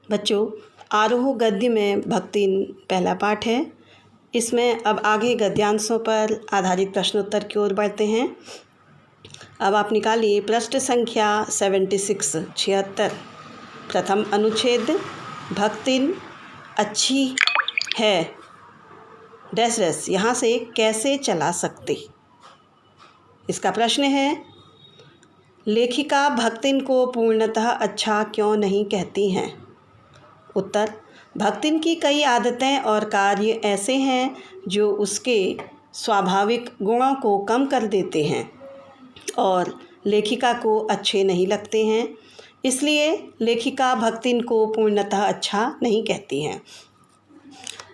बच्चों, आरोह गद्य में भक्तिन पहला पाठ है। इसमें अब आगे गद्यांशों पर आधारित प्रश्नोत्तर की ओर बढ़ते हैं। अब आप निकालिए पृष्ठ संख्या 76। प्रथम अनुच्छेद, भक्तिन अच्छी है डैश डैश यहाँ से कैसे चला सकते। इसका प्रश्न है, लेखिका भक्तिन को पूर्णतः अच्छा क्यों नहीं कहती हैं। उत्तर, भक्तिन की कई आदतें और कार्य ऐसे हैं जो उसके स्वाभाविक गुणों को कम कर देते हैं और लेखिका को अच्छे नहीं लगते हैं, इसलिए लेखिका भक्तिन को पूर्णतः अच्छा नहीं कहती हैं।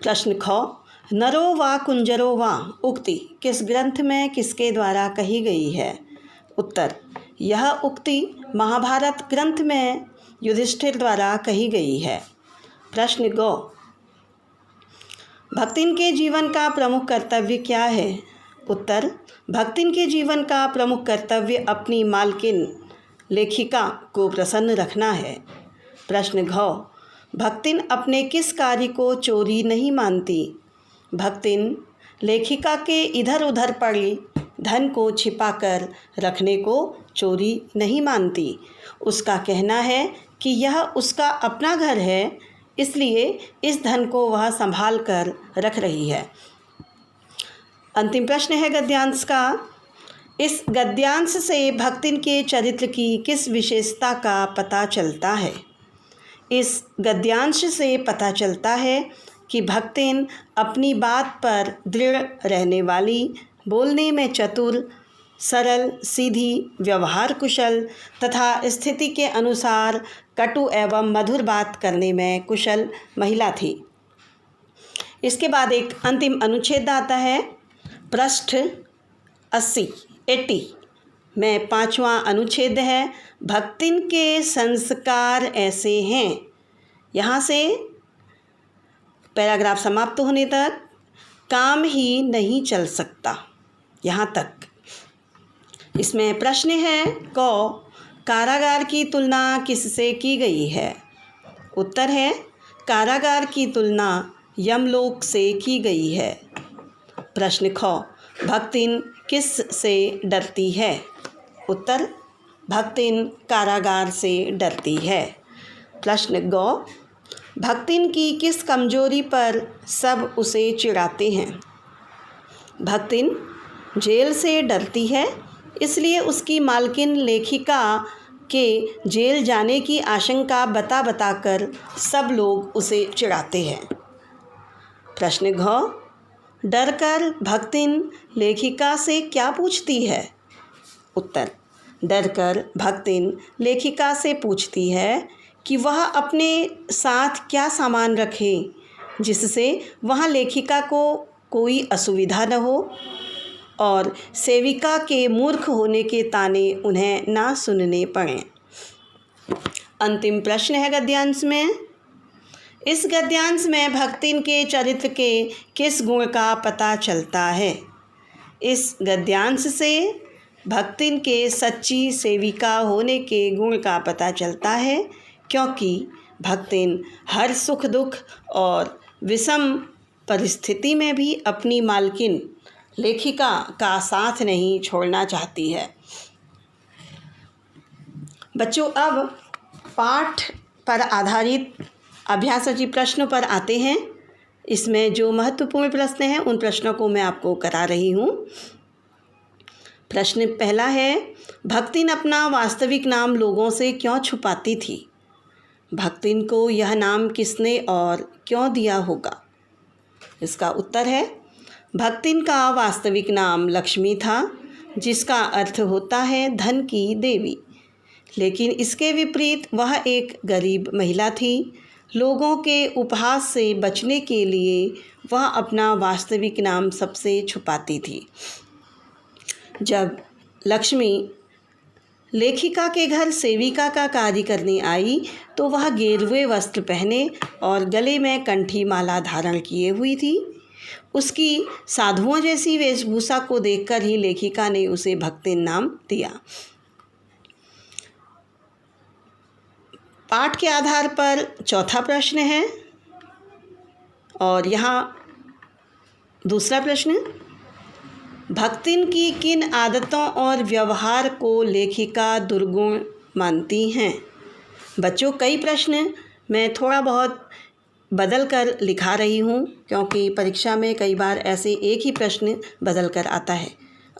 प्रश्न ख, नरो वा कुंजरो वा उक्ति किस ग्रंथ में किसके द्वारा कही गई है। उत्तर, यह उक्ति महाभारत ग्रंथ में युधिष्ठिर द्वारा कही गई है। प्रश्न ग, भक्तिन के जीवन का प्रमुख कर्तव्य क्या है। उत्तर, भक्तिन के जीवन का प्रमुख कर्तव्य अपनी मालकिन लेखिका को प्रसन्न रखना है। प्रश्न घ, भक्तिन अपने किस कार्य को चोरी नहीं मानती। भक्तिन लेखिका के इधर उधर पड़े धन को छिपाकर रखने को चोरी नहीं मानती। उसका कहना है कि यह उसका अपना घर है, इसलिए इस धन को वह संभाल कर रख रही है। अंतिम प्रश्न है गद्यांश का। इस गद्यांश से भक्तिन के चरित्र की किस विशेषता का पता चलता है। इस गद्यांश से पता चलता है कि भक्तिन अपनी बात पर दृढ़ रहने वाली, बोलने में चतुर, सरल सीधी, व्यवहार कुशल तथा स्थिति के अनुसार कटु एवं मधुर बात करने में कुशल महिला थी। इसके बाद एक अंतिम अनुच्छेद आता है पृष्ठ 80 में 5वां अनुच्छेद है, भक्तिन के संस्कार ऐसे हैं। यहाँ से पैराग्राफ समाप्त होने तक काम ही नहीं चल सकता, यहाँ तक। इसमें प्रश्न है क, कारागार की तुलना किससे की गई है। उत्तर है, कारागार की तुलना यमलोक से की गई है। प्रश्न ख, भक्तिन किस से डरती है। उत्तर, भक्तिन कारागार से डरती है। प्रश्न ग, भक्तिन की किस कमजोरी पर सब उसे चिढ़ाते हैं। भक्तिन जेल से डरती है, इसलिए उसकी मालकिन लेखिका के जेल जाने की आशंका बता बताकर सब लोग उसे चिढ़ाते हैं। प्रश्न घ, डरकर भक्तिन लेखिका से क्या पूछती है। उत्तर, डरकर भक्तिन लेखिका से पूछती है कि वह अपने साथ क्या सामान रखे जिससे वहाँ लेखिका को कोई असुविधा न हो और सेविका के मूर्ख होने के ताने उन्हें ना सुनने पड़ें। अंतिम प्रश्न है गद्यांश में। इस गद्यांश में भक्तिन के चरित्र के किस गुण का पता चलता है। इस गद्यांश से भक्तिन के सच्ची सेविका होने के गुण का पता चलता है, क्योंकि भक्तिन हर सुख दुख और विषम परिस्थिति में भी अपनी मालकिन लेखिका का साथ नहीं छोड़ना चाहती है। बच्चों, अब पाठ पर आधारित अभ्यासजी प्रश्नों पर आते हैं। इसमें जो महत्वपूर्ण प्रश्न हैं उन प्रश्नों को मैं आपको करा रही हूँ। प्रश्न पहला है, भक्तिन अपना वास्तविक नाम लोगों से क्यों छुपाती थी। भक्तिन को यह नाम किसने और क्यों दिया होगा। इसका उत्तर है, भक्तिन का वास्तविक नाम लक्ष्मी था, जिसका अर्थ होता है धन की देवी। लेकिन इसके विपरीत वह एक गरीब महिला थी। लोगों के उपहास से बचने के लिए वह अपना वास्तविक नाम सबसे छुपाती थी। जब लक्ष्मी लेखिका के घर सेविका का कार्य करने आई तो वह गेरुए वस्त्र पहने और गले में कंठी माला धारण किए हुई थी। उसकी साधुओं जैसी वेशभूषा को देखकर ही लेखिका ने उसे भक्तिन नाम दिया। पाठ के आधार पर चौथा प्रश्न है और यहाँ दूसरा प्रश्न, भक्तिन की किन आदतों और व्यवहार को लेखिका दुर्गुण मानती हैं। बच्चों, कई प्रश्न मैं थोड़ा बहुत बदल कर लिखा रही हूँ क्योंकि परीक्षा में कई बार ऐसे एक ही प्रश्न बदल कर आता है,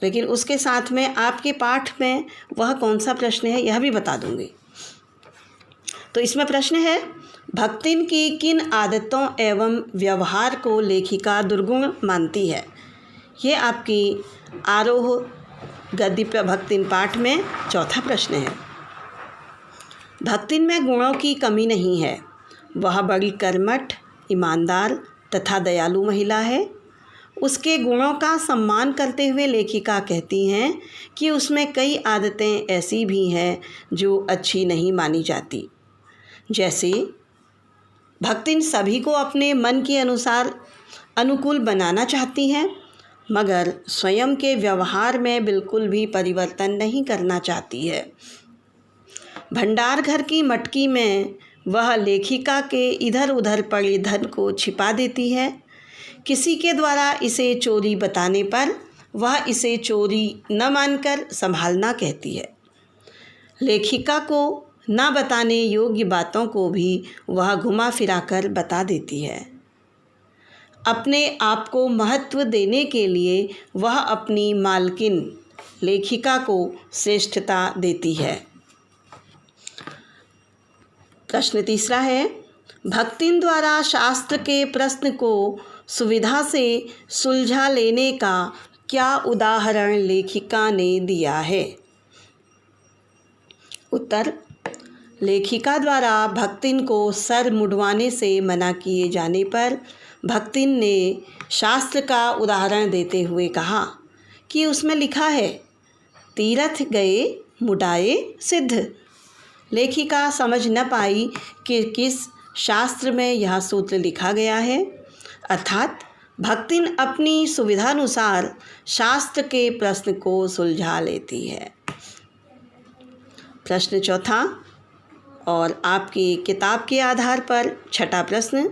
लेकिन उसके साथ में आपके पाठ में वह कौन सा प्रश्न है यह भी बता दूँगी। तो इसमें प्रश्न है, भक्तिन की किन आदतों एवं व्यवहार को लेखिका दुर्गुण मानती है। ये आपकी आरोह गद्य भक्तिन पाठ में चौथा प्रश्न है। भक्तिन में गुणों की कमी नहीं है, वह बड़ी कर्मठ, ईमानदार तथा दयालु महिला है। उसके गुणों का सम्मान करते हुए लेखिका कहती हैं कि उसमें कई आदतें ऐसी भी हैं जो अच्छी नहीं मानी जाती। जैसे भक्तिन सभी को अपने मन के अनुसार अनुकूल बनाना चाहती हैं, मगर स्वयं के व्यवहार में बिल्कुल भी परिवर्तन नहीं करना चाहती है। भंडार घर की मटकी में वह लेखिका के इधर उधर पड़े धन को छिपा देती है। किसी के द्वारा इसे चोरी बताने पर वह इसे चोरी न मानकर संभालना कहती है। लेखिका को न बताने योग्य बातों को भी वह घुमा फिराकर बता देती है। अपने आप को महत्व देने के लिए वह अपनी मालकिन लेखिका को श्रेष्ठता देती है। प्रश्न तीसरा है, भक्तिन द्वारा शास्त्र के प्रश्न को सुविधा से सुलझा लेने का क्या उदाहरण लेखिका ने दिया है। उत्तर, लेखिका द्वारा भक्तिन को सर मुंडवाने से मना किए जाने पर भक्तिन ने शास्त्र का उदाहरण देते हुए कहा कि उसमें लिखा है, तीरथ गए मुडाए सिद्ध। लेखिका समझ न पाई कि किस शास्त्र में यह सूत्र लिखा गया है, अर्थात भक्तिन अपनी सुविधानुसार शास्त्र के प्रश्न को सुलझा लेती है। प्रश्न चौथा और आपकी किताब के आधार पर छठा प्रश्न,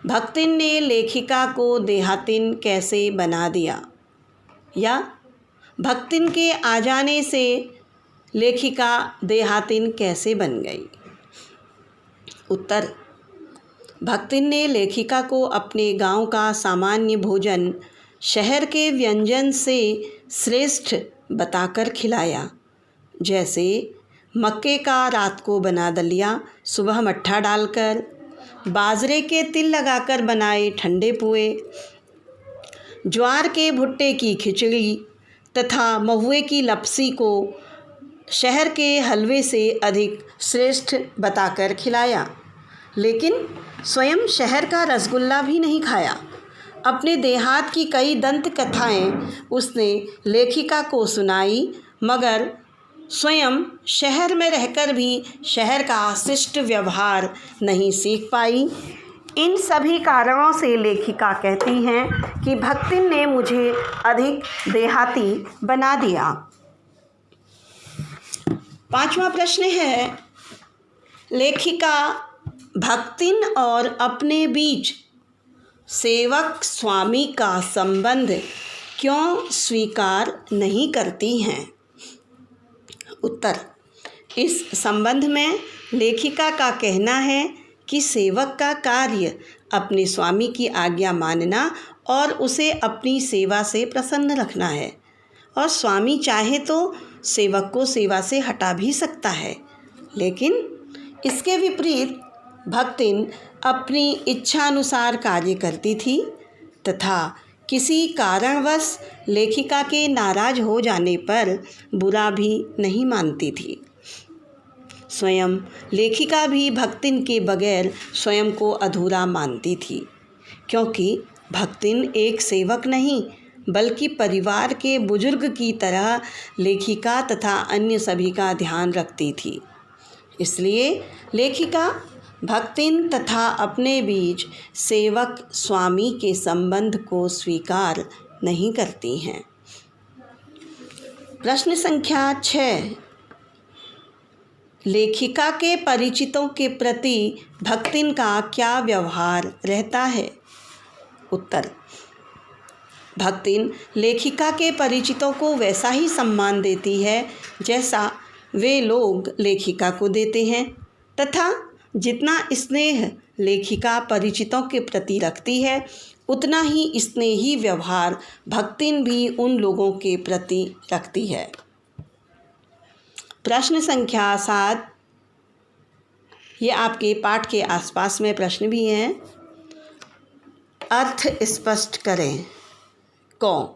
भक्तिन ने लेखिका को देहातिन कैसे बना दिया, या भक्तिन के आ जाने से लेखिका देहातिन कैसे बन गई। उत्तर, भक्तिन ने लेखिका को अपने गांव का सामान्य भोजन शहर के व्यंजन से श्रेष्ठ बताकर खिलाया। जैसे मक्के का रात को बना दलिया, सुबह मट्ठा डालकर, बाजरे के तिल लगाकर बनाए ठंडे पुए, ज्वार के भुट्टे की खिचड़ी तथा महुए की लपसी को शहर के हलवे से अधिक श्रेष्ठ बताकर खिलाया। लेकिन स्वयं शहर का रसगुल्ला भी नहीं खाया। अपने देहात की कई दंत कथाएँ उसने लेखिका को सुनाई, मगर स्वयं शहर में रहकर भी शहर का शिष्ट व्यवहार नहीं सीख पाई। इन सभी कारणों से लेखिका कहती हैं कि भक्तिन ने मुझे अधिक देहाती बना दिया। पांचवा प्रश्न है, लेखिका भक्तिन और अपने बीच सेवक स्वामी का संबंध क्यों स्वीकार नहीं करती हैं। उत्तर, इस संबंध में लेखिका का कहना है कि सेवक का कार्य अपने स्वामी की आज्ञा मानना और उसे अपनी सेवा से प्रसन्न रखना है, और स्वामी चाहे तो सेवक को सेवा से हटा भी सकता है। लेकिन इसके विपरीत भक्तिन अपनी इच्छानुसार कार्य करती थी तथा किसी कारणवश लेखिका के नाराज हो जाने पर बुरा भी नहीं मानती थी। स्वयं लेखिका भी भक्तिन के बगैर स्वयं को अधूरा मानती थी, क्योंकि भक्तिन एक सेवक नहीं बल्कि परिवार के बुजुर्ग की तरह लेखिका तथा अन्य सभी का ध्यान रखती थी। इसलिए लेखिका भक्तिन तथा अपने बीच सेवक स्वामी के संबंध को स्वीकार नहीं करती हैं। प्रश्न संख्या 6, लेखिका के परिचितों के प्रति भक्तिन का क्या व्यवहार रहता है? उत्तर, भक्तिन लेखिका के परिचितों को वैसा ही सम्मान देती है जैसा वे लोग लेखिका को देते हैं, तथा जितना स्नेह लेखिका परिचितों के प्रति रखती है उतना ही स्नेही व्यवहार भक्तिन भी उन लोगों के प्रति रखती है। प्रश्न संख्या 7, ये आपके पाठ के आसपास में प्रश्न भी हैं। अर्थ स्पष्ट करें। क,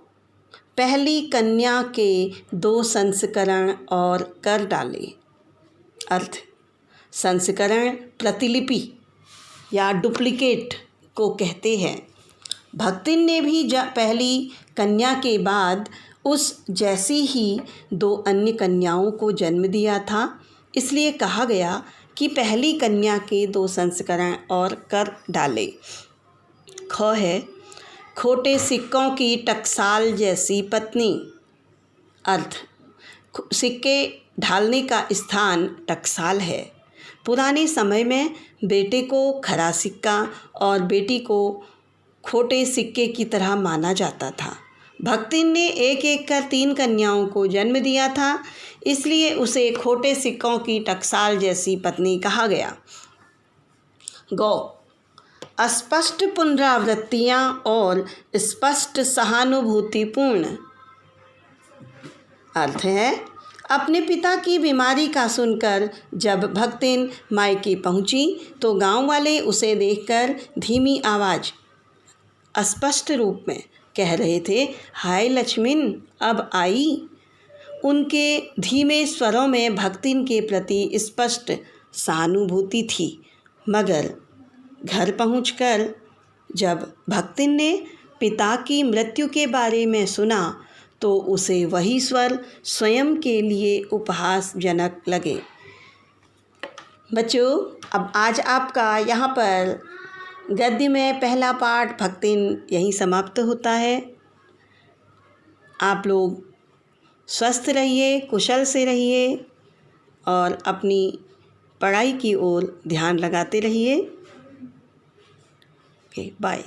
पहली कन्या के 2 संस्करण और कर डाले। अर्थ, संस्करण प्रतिलिपि या डुप्लीकेट को कहते हैं। भक्तिन ने भी पहली कन्या के बाद उस जैसी ही 2 अन्य कन्याओं को जन्म दिया था, इसलिए कहा गया कि पहली कन्या के 2 संस्करण और कर डाले। ख है, खोटे सिक्कों की टकसाल जैसी पत्नी। अर्थ, सिक्के ढालने का स्थान टकसाल है। पुराने समय में बेटे को खरा सिक्का और बेटी को खोटे सिक्के की तरह माना जाता था। भक्तिन ने एक एक कर 3 कन्याओं को जन्म दिया था, इसलिए उसे खोटे सिक्कों की टकसाल जैसी पत्नी कहा गया। गौ, अस्पष्ट पुनरावृत्तियाँ और स्पष्ट सहानुभूतिपूर्ण। अर्थ है, अपने पिता की बीमारी का सुनकर जब भक्तिन मायके पहुंची तो गांव वाले उसे देखकर धीमी आवाज़ अस्पष्ट रूप में कह रहे थे, हाय लक्ष्मीन अब आई। उनके धीमे स्वरों में भक्तिन के प्रति स्पष्ट सहानुभूति थी, मगर घर पहुंचकर जब भक्तिन ने पिता की मृत्यु के बारे में सुना तो उसे वही स्वर स्वयं के लिए उपहासजनक लगे। बच्चों, अब आज आपका यहाँ पर गद्य में पहला पाठ भक्तिन यहीं समाप्त होता है। आप लोग स्वस्थ रहिए, कुशल से रहिए और अपनी पढ़ाई की ओर ध्यान लगाते रहिए। Okay, bye.